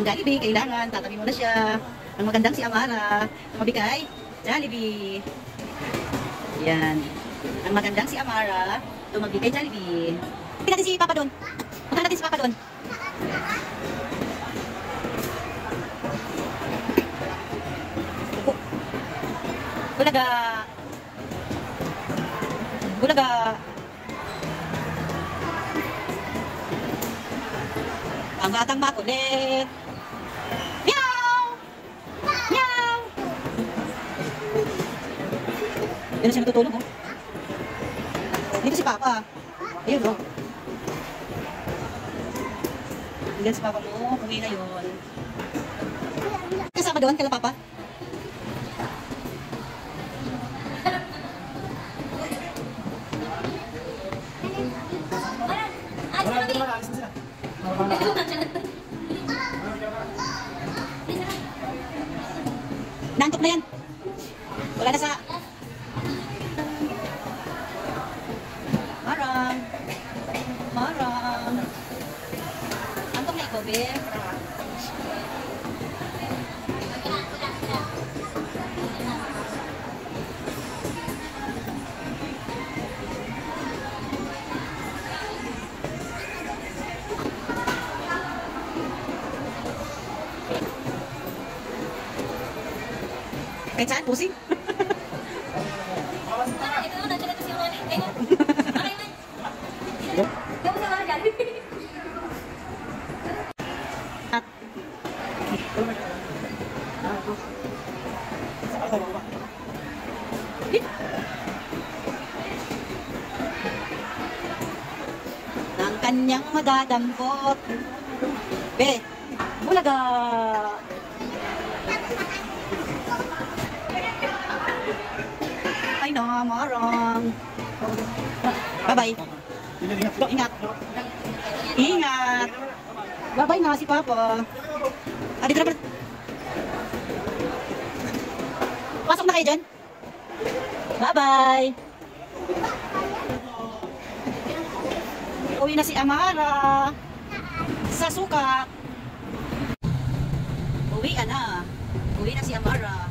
Jollibee, kailangan tatabi mo na siya. Ang magandang si Amara, mabigay, Jollibee. Yan. Ang magandang si Amara, tumabigay Jollibee. Punta natin si Papa doon. Punta natin si Papa doon. Bulaga. Bulaga. Ang batang makulit. Meow! Meow! Yan na siya natutulog, oh. Dito si Papa. Ayun, oh. Yan si Papa mo. Uwi na yun. Kasama doon, kala Papa? Nantok na yan. Wala na sa... Marang. Marang. Antok na ikaw, Beb. Kahit saan, pusing. Ang kanyang madadampot. Be, bulaga. Ay na, marang. Bye-bye. Ingat. Ingat. Bye-bye na si Papa. Dito na. Pasok na kayo dyan. Bye-bye. Uwi na si Amara. Sa suka. Uwi na. Uwi na si Amara.